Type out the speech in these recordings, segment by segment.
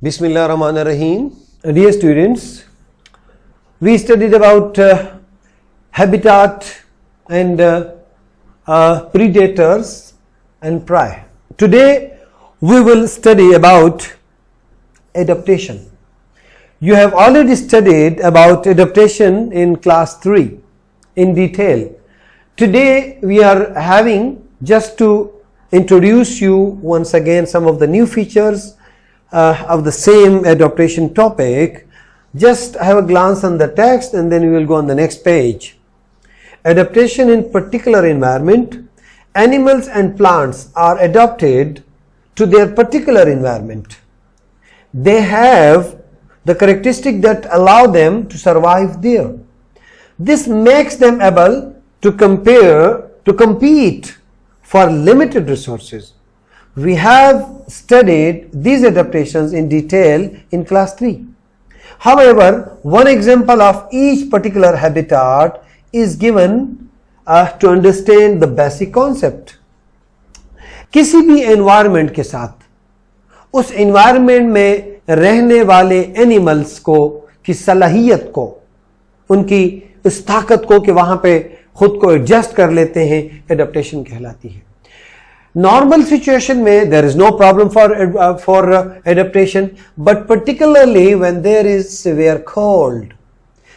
Bismillahirrahmanirrahim. Dear students, we studied about habitat and predators and prey. Today we will study about adaptation. You have already studied about adaptation in class 3 in detail. Today we are having, just to introduce you once again, some of the new features of the same adaptation topic. Just have a glance on the text and then we will go on the next page. Adaptation in particular environment. Animals and plants are adapted to their particular environment. They have the characteristic that allow them to survive there. This makes them able to compete for limited resources. We have studied these adaptations in detail in class 3. However, one example of each particular habitat is given to understand the basic concept. किसी भी environment के साथ उस environment में रहने वाले animals को की सलाहियत को, उनकी उस ताकत को कि वहां पे खुद को एडजस्ट कर लेते हैं, एडेप्टेशन कहलाती है. Normal situation में there is no problem for adaptation, but particularly when there is severe cold.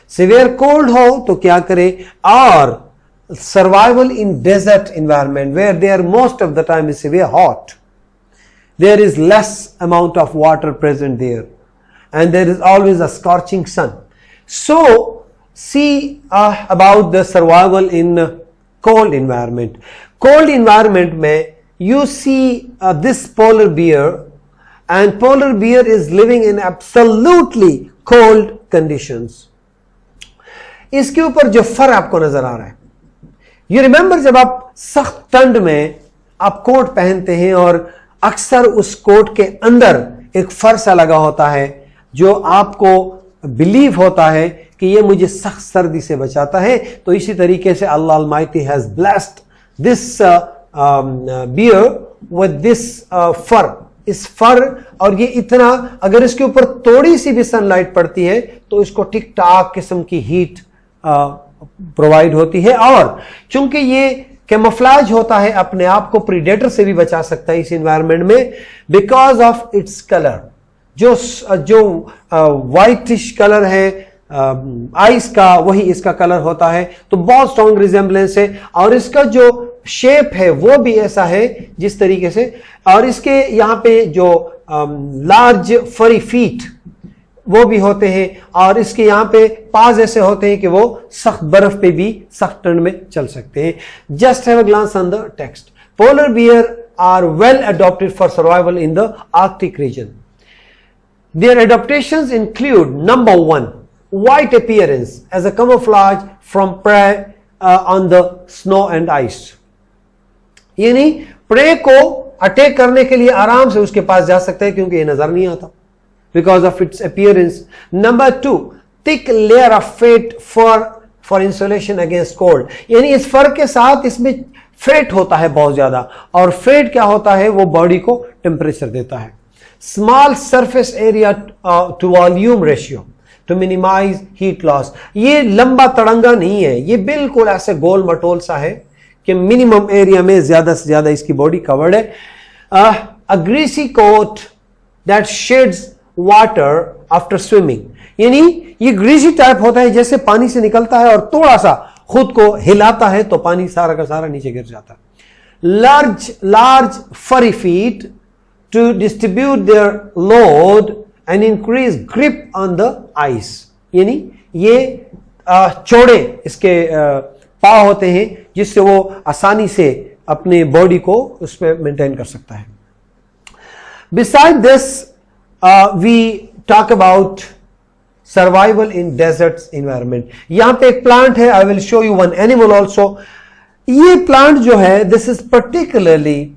Severe cold हो तो क्या करे, और survival in desert environment where there most of the time is severe hot. There is less amount of water present there, and there is always a scorching sun. So see about the survival in cold environment. Cold environment में you see this polar bear, and polar bear is living in absolutely cold conditions. इसके ऊपर जो फर आपको नजर आ रहा है, you remember जब आप सख्त ठंड में आप कोट पहनते हैं और अक्सर उस कोट के अंदर एक फर सा लगा होता है जो आपको बिलीव होता है कि ये मुझे सख्त सर्दी से बचाता है. तो इसी तरीके से Allah almighty has blessed this bear with this fur. इस फर, और ये इतना, अगर इसके ऊपर थोड़ी सी भी सनलाइट पड़ती है तो इसको ठीक ठाक किस्म की हीट प्रोवाइड होती है, और चूंकि ये कैमोफ्लेज होता है, अपने आप को प्रीडेटर से भी बचा सकता है इस एनवायरनमेंट में, बिकॉज ऑफ इट्स कलर. जो व्हाइटिश कलर है आइस का, वही इसका कलर होता है. तो बहुत स्ट्रॉन्ग रिजेंबलेंस है, और इसका जो शेप है वो भी ऐसा है जिस तरीके से, और इसके यहाँ पे जो लार्ज फरी फीट वो भी होते हैं, और इसके यहाँ पे पाज ऐसे होते हैं कि वो सख्त बर्फ पे भी सख्त ठंड में चल सकते हैं. Just have a glance on the text. Polar bear are well adopted for survival in the Arctic region. Their adaptations include, number 1, white appearance as a camouflage from prey on the snow and ice. यानी pray को attack करने के लिए आराम से उसके पास जा सकते हैं क्योंकि ये नजर नहीं आता, because of its appearance. Number 2, thick layer of fat for insulation against cold. यानी इस फर के साथ इसमें फैट होता है बहुत ज्यादा, और फैट क्या होता है, वो बॉडी को टेम्परेचर देता है. Small surface area to volume ratio to minimize heat loss. ये लंबा तड़ंगा नहीं है, ये बिल्कुल ऐसे गोल मटोल सा है कि मिनिमम एरिया में ज्यादा से ज्यादा इसकी बॉडी कवर्ड है. A greasy coat that sheds water after swimming. यानी ये ग्रीसी टाइप होता है, जैसे पानी से निकलता है और थोड़ा सा खुद को हिलाता है तो पानी सारा का सारा नीचे गिर जाता है. Large furry feet to distribute their load and increase grip on the ice. यानी ये चौड़े इसके पाँव होते हैं जिससे वो आसानी से अपने बॉडी को उस पर मेंटेन कर सकता है. Besides this, we talk about survival in deserts environment. यहाँ पे एक प्लांट है, I will show you one animal also. ये प्लांट जो है, this is particularly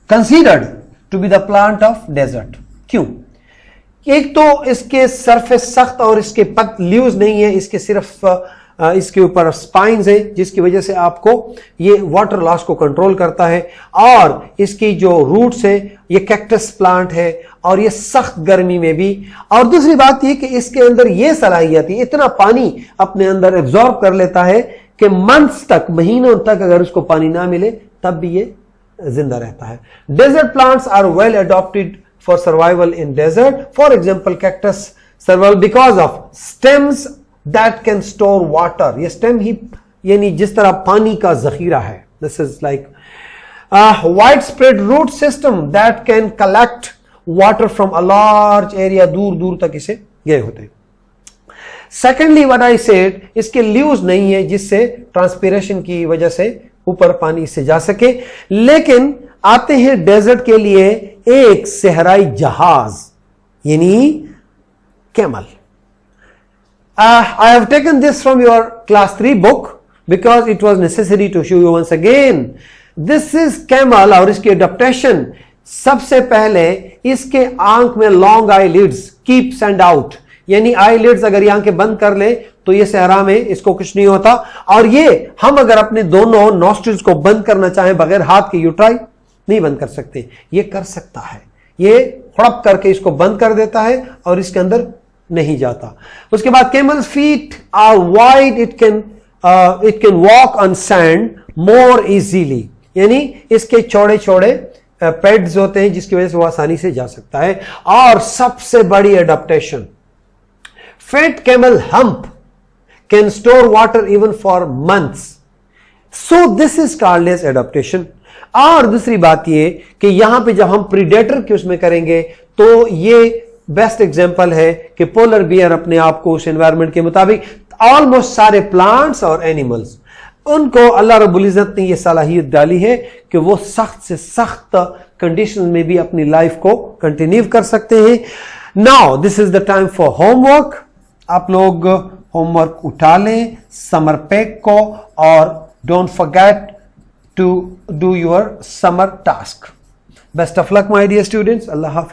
considered to be the plant of desert. क्यों? एक तो इसके सरफेस सख्त और इसके पत्ते लीव्स नहीं है, इसके सिर्फ इसके ऊपर स्पाइन्स हैं जिसकी वजह से आपको ये वाटर लॉस को कंट्रोल करता है। और इसकी जो रूट्स है ये कैक्टस प्लांट है और ये सख्त गर्मी में भी। और दूसरी बात ये कि इसके अंदर ये सलाहियत है, इतना पानी अपने अंदर एब्जॉर्ब कर लेता है कि मंथ्स तक, महीनों तक अगर उसको पानी ना मिले तब भी ये जिंदा रहता है। Desert plants are well adopted for survival in desert. For example cactus survival because of stems that can store water. ये स्टेम ही यानी जिस तरह पानी का जखीरा है। This is like wide spread root system that can collect water from a large area, दूर दूर तक इसे गए होते हैं। सेकेंडली व्हाट आई सेड, इसके लीव्स नहीं है जिससे ट्रांसपीरेशन की वजह से ऊपर पानी इससे जा सके। लेकिन आते हैं डेजर्ट के लिए एक सहराई जहाज यानी camel. I have taken this from your class 3 book because it was necessary to show you once again. This is camel और इसकी adaptation। सबसे पहले इसके आंख में long eyelids keep sand out, यानी eyelids अगर ये आंखें बंद कर ले तो ये सहरा में इसको कुछ नहीं होता। और ये हम अगर अपने दोनों nostrils को बंद करना चाहें बगैर हाथ के, you try, नहीं बंद कर सकते, ये कर सकता है। ये हड़प करके इसको बंद कर देता है और इसके अंदर नहीं जाता। उसके बाद camels feet are wide, it can walk on sand more easily, यानी इसके चौड़े चौड़े पैड्स होते हैं जिसकी वजह से वो आसानी से जा सकता है। और सबसे बड़ी adaptation, fat camel hump can store water even for months, so this is called as adaptation. और दूसरी बात ये कि यहां पे जब हम प्रीडेटर के उसमें करेंगे तो ये बेस्ट एग्जांपल है कि पोलर बियर अपने आप को उस एनवायरनमेंट के मुताबिक, ऑलमोस्ट सारे प्लांट्स और एनिमल्स, उनको अल्लाह रब्बुल इज्जत ने यह सलाहियत डाली है कि वो सख्त से सख्त कंडीशन में भी अपनी लाइफ को कंटिन्यू कर सकते हैं। Now this is the time for homework. आप लोग होमवर्क उठा लें समर पैक को और don't forget to do your summer task. Best of luck my dear students. अल्लाह हाफिज।